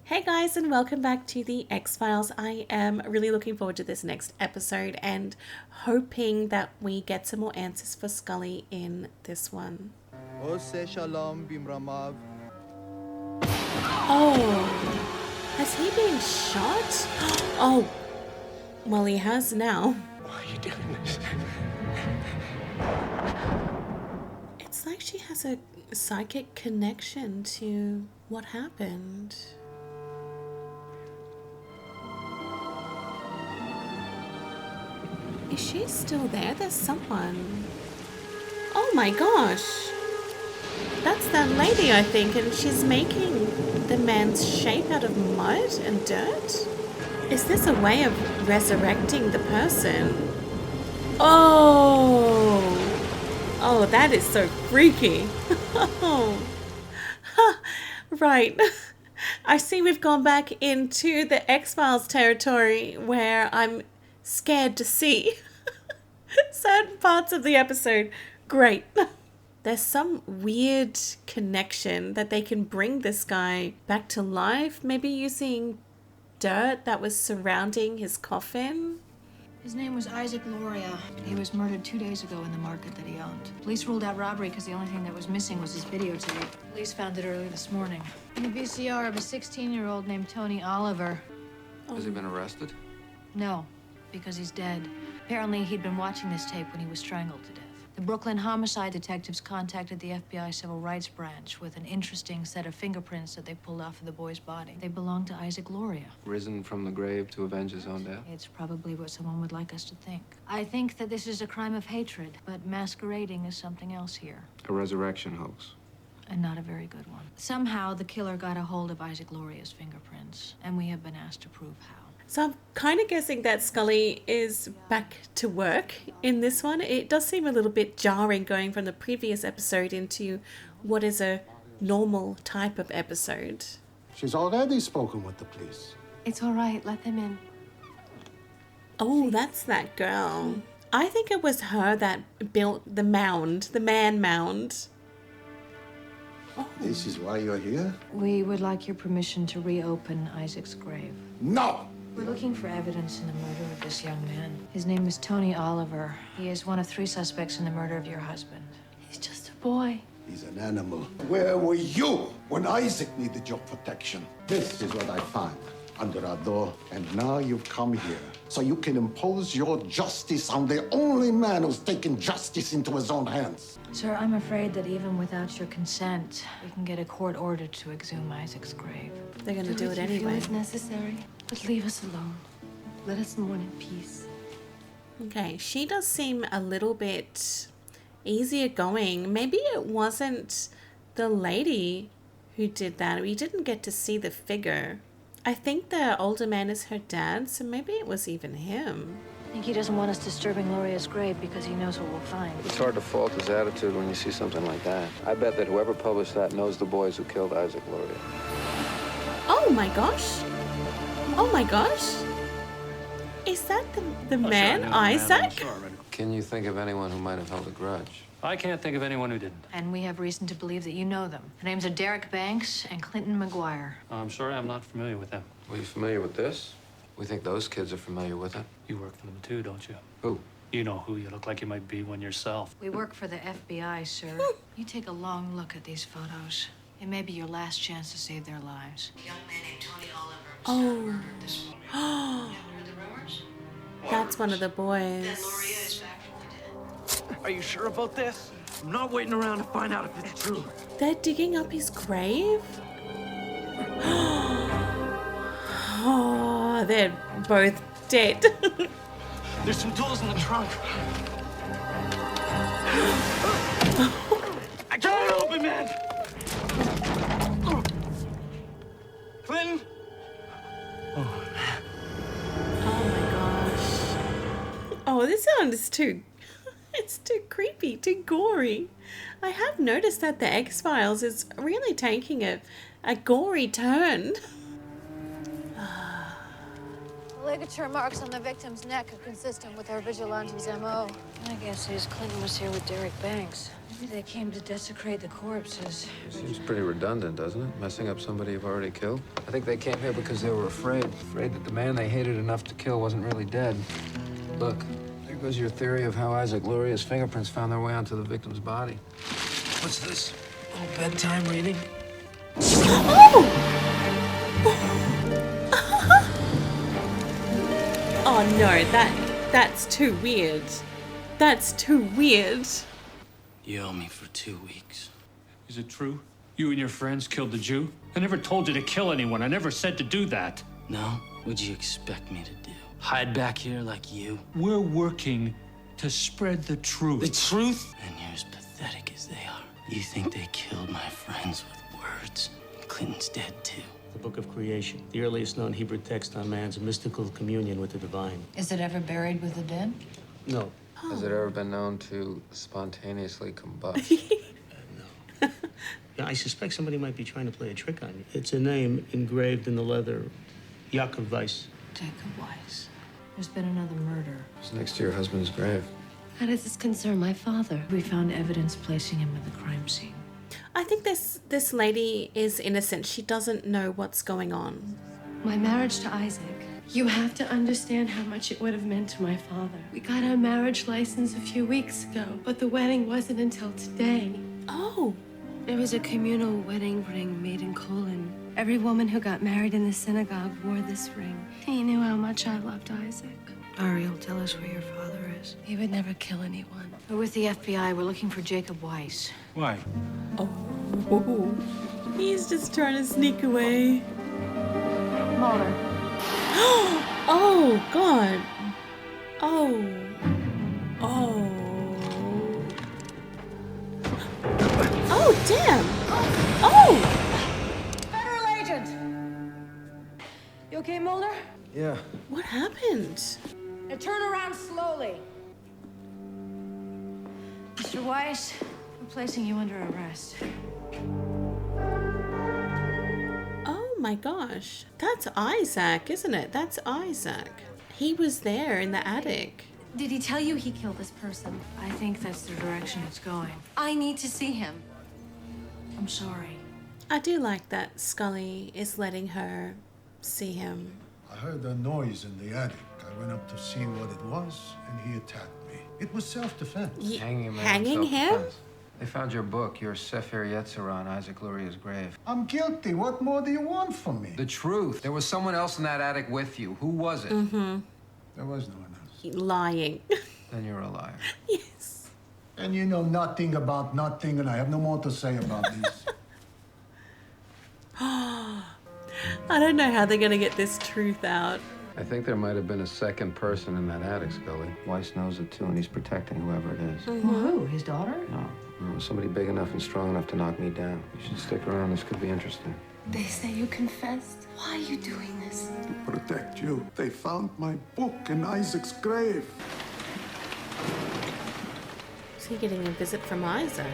Hey guys, and welcome back to the X-Files. I am really looking forward to this next episode and hoping that we get some more answers for Scully in this one. Oh, has he been shot? Oh, well, he has now. Why are you doing this? It's like she has a psychic connection to what happened. Is she still there? There's someone. Oh my gosh. That's that lady, I think, and she's making the man's shape out of mud and dirt? Is this a way of resurrecting the person? Oh! Oh, that is so freaky. Oh. Right. I see we've gone back into the X-Files territory where I'm scared to see certain parts of the episode. Great. There's some weird connection that they can bring this guy back to life, maybe using dirt that was surrounding his coffin. His name was Isaac Loria. He was murdered 2 days ago in the market that he owned. Police ruled out robbery because the only thing that was missing was his videotape. Police found it early this morning in the VCR of a 16-year-old named Tony Oliver. Has he been arrested? No, because he's dead. Apparently, he'd been watching this tape when he was strangled to death. The Brooklyn homicide detectives contacted the FBI Civil Rights Branch with an interesting set of fingerprints that they pulled off of the boy's body. They belonged to Isaac Loria. Risen from the grave to avenge his own death? It's probably what someone would like us to think. I think that this is a crime of hatred, but masquerading as something else here. A resurrection hoax. And not a very good one. Somehow, the killer got a hold of Isaac Loria's fingerprints, and we have been asked to prove how. So I'm kind of guessing that Scully is back to work in this one. It does seem a little bit jarring going from the previous episode into what is a normal type of episode. She's already spoken with the police. It's all right. Let them in. Oh, that's that girl. I think it was her that built the mound, the man mound. Oh. This is why you're here? We would like your permission to reopen Isaac's grave. No! We're looking for evidence in the murder of this young man. His name is Tony Oliver. He is one of 3 suspects in the murder of your husband. He's just a boy. He's an animal. Where were you when Isaac needed your protection? This is what I found under our door, and now you've come here so you can impose your justice on the only man who's taken justice into his own hands. Sir, I'm afraid that even without your consent, we can get a court order to exhume Isaac's grave. They're going to do it what you feel anyway. is necessary, but leave us alone. Let us mourn in peace. Okay, she does seem a little bit easier going. Maybe it wasn't the lady who did that. We didn't get to see the figure. I think the older man is her dad, so maybe it was even him. I think he doesn't want us disturbing Loria's grave because he knows what we'll find. It's hard to fault his attitude when you see something like that. I bet that whoever published that knows the boys who killed Isaac Loria. Oh my gosh. Oh my gosh. Is that the man, Isaac? Can you think of anyone who might have held a grudge? I can't think of anyone who didn't. And we have reason to believe that you know them. Their names are Derek Banks and Clinton McGuire. I'm sorry, I'm not familiar with them. Were you familiar with this? We think those kids are familiar with it. You work for them too, don't you? Who? You know who you look like you might be one yourself. We work for the FBI, sir. You take a long look at these photos. It may be your last chance to save their lives. A young man named Tony Oliver was murdered this morning. You heard the rumors? That's one of the boys. That Loria is back from the dead. Are you sure about this? I'm not waiting around to find out if it's true. They're digging up his grave? Oh, they're both dead. There's some tools in the trunk. I can't open, man! Clinton? Oh my gosh. Oh, this sound is too... It's too creepy, too gory. I have noticed that the X-Files is really taking a gory turn. ligature marks on the victim's neck are consistent with our vigilante's MO. My guess is Clinton was here with Derek Banks. Maybe they came to desecrate the corpses. Seems pretty redundant, doesn't it? Messing up somebody you've already killed. I think they came here because they were afraid that the man they hated enough to kill wasn't really dead. Look, there goes your theory of how Isaac Luria's fingerprints found their way onto the victim's body. What's this? Oh, bedtime reading? Oh no, that's too weird. That's too weird. You owe me for 2 weeks. Is it true? You and your friends killed the Jew? I never told you to kill anyone. I never said to do that. No? What'd you expect me to do? Hide back here like you? We're working to spread the truth. The truth? And you're as pathetic as they are. You think they killed my friends with words? Clinton's dead too. The Book of Creation, the earliest known Hebrew text on man's mystical communion with the divine. Is it ever buried with the dead? No. Has it ever been known to spontaneously combust? No. Yeah, I suspect somebody might be trying to play a trick on you. It's a name engraved in the leather. Jacob Weiss. Jacob Weiss. There's been another murder. It's next to your husband's grave. How does this concern my father? We found evidence placing him at the crime scene. I think this lady is innocent. She doesn't know what's going on. My marriage to Isaac. You have to understand how much it would have meant to my father. We got our marriage license a few weeks ago, but the wedding wasn't until today. Oh. There was a communal wedding ring made in Golem. Every woman who got married in the synagogue wore this ring. He knew how much I loved Isaac. Ariel, tell us where your father is. He would never kill anyone. We're with the FBI. We're looking for Jacob Weiss. Why? Oh. He's just trying to sneak away. Mulder. Oh, God. Oh. Oh. Oh, damn. Oh. Federal agent! You okay, Mulder? Yeah. What happened? Now turn around slowly. Mr. Weiss, we're placing you under arrest. Oh my gosh. That's Isaac, isn't it? That's Isaac. He was there in the attic. Did he tell you he killed this person? I think that's the direction it's going. I need to see him. I'm sorry. I do like that Scully is letting her see him. I heard a noise in the attic. I went up to see what it was, and he attacked me. It was self-defense. Hanging him? Hanging him? They found your book, your Sefer Yetzirah, on Isaac Luria's grave. I'm guilty. What more do you want from me? The truth. There was someone else in that attic with you. Who was it? Mm-hmm. There was no one else. Lying. Then you're a liar. Yes. And you know nothing about nothing, and I have no more to say about this. I don't know how they're going to get this truth out. I think there might have been a second person in that attic, Scully. Weiss knows it too, and he's protecting whoever it is. Well, who? His daughter? No, somebody big enough and strong enough to knock me down. You should stick around. This could be interesting. They say you confessed. Why are you doing this? To protect you. They found my book in Isaac's grave. Is he getting a visit from Isaac?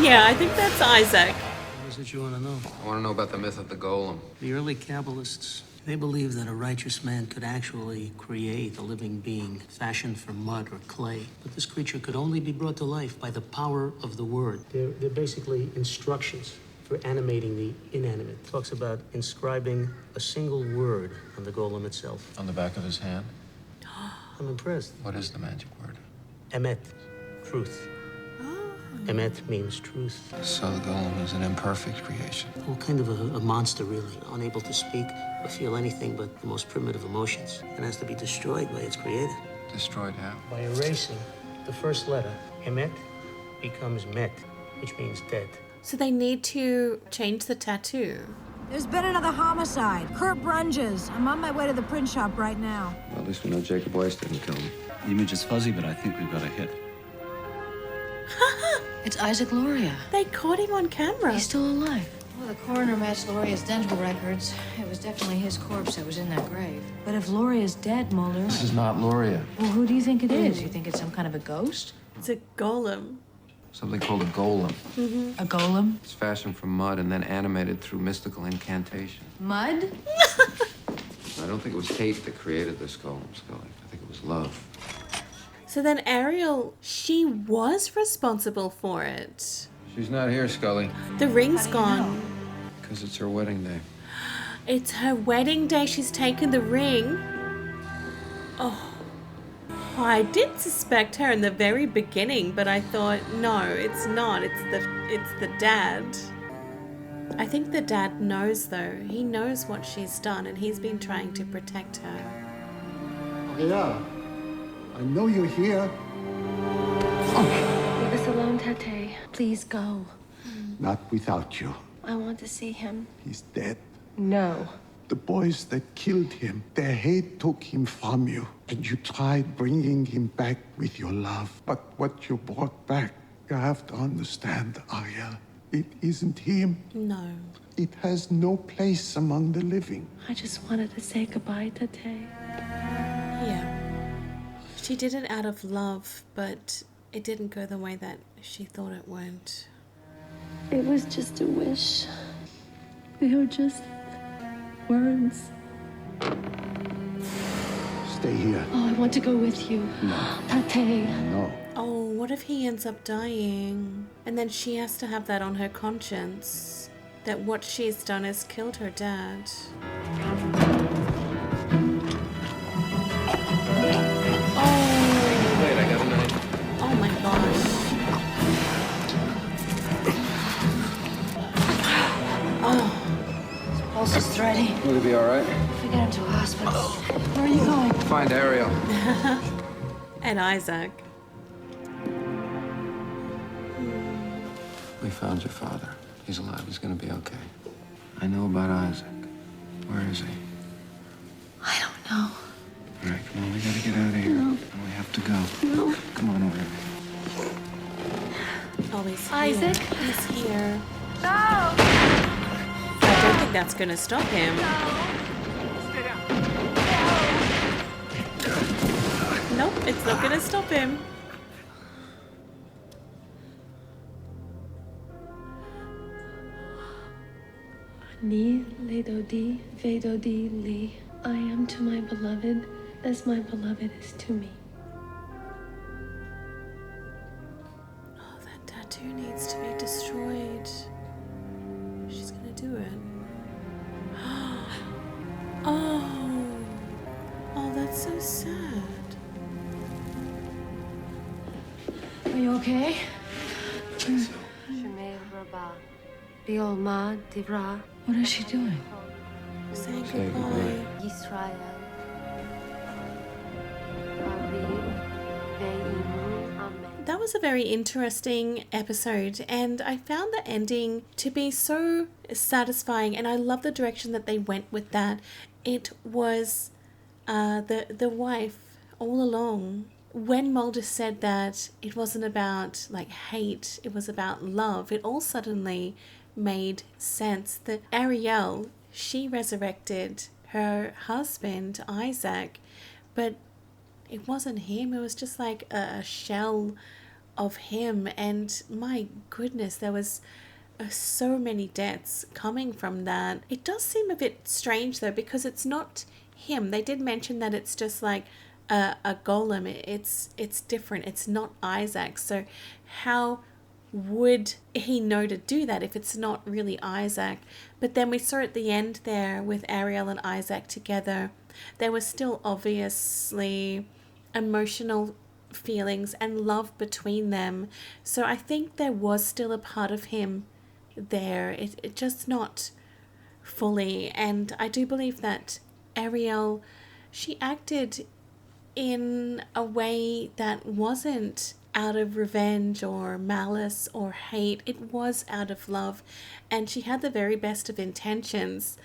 Yeah, I think that's Isaac. What is it you want to know? I want to know about the myth of the Golem. The early Kabbalists, they believed that a righteous man could actually create a living being fashioned from mud or clay. But this creature could only be brought to life by the power of the word. They're basically instructions for animating the inanimate. It talks about inscribing a single word on the golem itself. On the back of his hand? I'm impressed. What is the magic word? Emet, truth. Emet means truth. So the Golem is an imperfect creation. Well, kind of a monster, really. Unable to speak or feel anything but the most primitive emotions. And has to be destroyed by its creator. Destroyed how? By erasing the first letter, Emet becomes Met, which means dead. So they need to change the tattoo. There's been another homicide. Kurt Brunges. I'm on my way to the print shop right now. Well, at least we know Jacob Weiss didn't kill him. The image is fuzzy, but I think we've got a hit. It's Isaac Luria. They caught him on camera. He's still alive. Well, the coroner matched Luria's dental records. It was definitely his corpse that was in that grave. But if Luria's dead, Mulder... This is not Luria. Well, who do you think it is? You think it's some kind of a ghost? It's a golem. Something called a golem. A golem? It's fashioned from mud and then animated through mystical incantation. Mud? I don't think it was hate that created this golem, Scully. I think it was love. So then Ariel, she was responsible for it. She's not here, Scully. The ring's gone. Because it's her wedding day. It's her wedding day. She's taken the ring. Oh, I did suspect her in the very beginning, but I thought, no, it's not. It's the dad. I think the dad knows, though. He knows what she's done, and he's been trying to protect her. Yeah, I know you're here. Leave us alone, Tate. Please go. Not without you. I want to see him. He's dead. No. The boys that killed him, their hate took him from you. And you tried bringing him back with your love. But what you brought back, you have to understand, Ariel. It isn't him. No. It has no place among the living. I just wanted to say goodbye, Tate. Yeah. She did it out of love, but it didn't go the way that she thought it would. It was just a wish. They were just words. Stay here. Oh, I want to go with you. No. Tate. No. Oh, what if he ends up dying? And then she has to have that on her conscience. That what she's done is killed her dad. Oh. Wait, I got a knife. Oh my gosh. Oh. Pulse is threading. Will he be all right? We get him to a hospital. Where are you going? Find Ariel. And Isaac. We found your father. He's alive. He's gonna be okay. I know about Isaac. Where is he? I don't know. All right, come on. We gotta get out of here. No. And we have to go. No. Come on over. Oh, he's here. Isaac? He's here. No! I don't think that's gonna stop him. Nope, it's not gonna stop him. Ni ledodi vedodi li. I am to my beloved as my beloved is to me. Oh, that tattoo needs to be destroyed. She's gonna do it. Oh. Oh, that's so sad. Are you okay? What is she doing? Saying Say goodbye. That was a very interesting episode, and I found the ending to be so satisfying, and I love the direction that they went with that. It was the wife all along. When Mulder said that it wasn't about like hate, it was about love, it all suddenly made sense. That Ariel, she resurrected her husband Isaac, but it wasn't him. It was just like a shell of him, and my goodness, there was so many deaths coming from that. It does seem a bit strange though, because it's not him. They did mention that it's just like a golem. It's different. It's not Isaac. So how would he know to do that if it's not really Isaac? But then we saw at the end there with Ariel and Isaac together, there was still obviously emotional feelings and love between them. So I think there was still a part of him there. It just not fully. And I do believe that Ariel, she acted in a way that wasn't out of revenge or malice or hate. It was out of love, and she had the very best of intentions,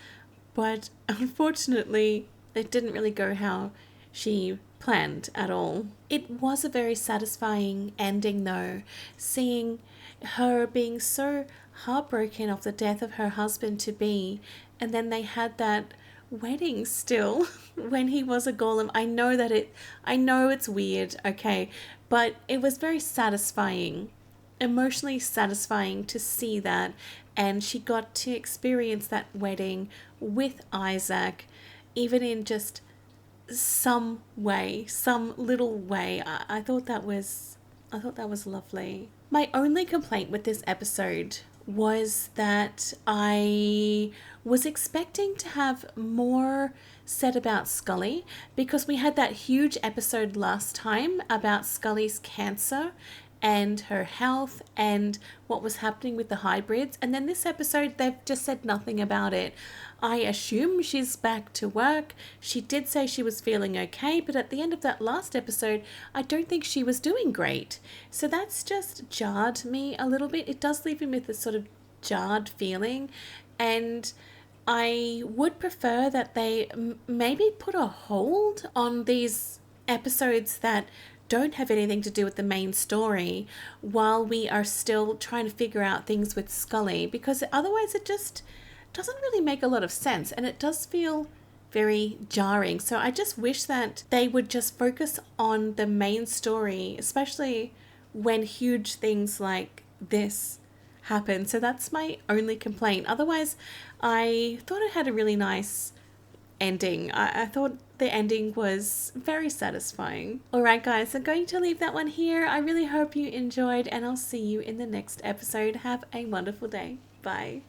but unfortunately it didn't really go how she planned at all. It was a very satisfying ending though, seeing her being so heartbroken of the death of her husband to be, and then they had that wedding still when he was a golem. I know it's weird, okay, but it was very satisfying emotionally satisfying to see that, and she got to experience that wedding with Isaac, even in just some way, some little way. I thought that was lovely. My only complaint with this episode was that I was expecting to have more said about Scully, because we had that huge episode last time about Scully's cancer and her health and what was happening with the hybrids, and then this episode they've just said nothing about it. I assume she's back to work. She did say she was feeling okay, but at the end of that last episode I don't think she was doing great, so that's just jarred me a little bit. It does leave me with this sort of jarred feeling, and I would prefer that they maybe put a hold on these episodes that don't have anything to do with the main story while we are still trying to figure out things with Scully, because otherwise it just doesn't really make a lot of sense and it does feel very jarring. So I just wish that they would just focus on the main story, especially when huge things like this happen. So that's my only complaint. Otherwise, I thought it had a really nice ending. I thought the ending was very satisfying. Alright guys, I'm going to leave that one here. I really hope you enjoyed, and I'll see you in the next episode. Have a wonderful day. Bye.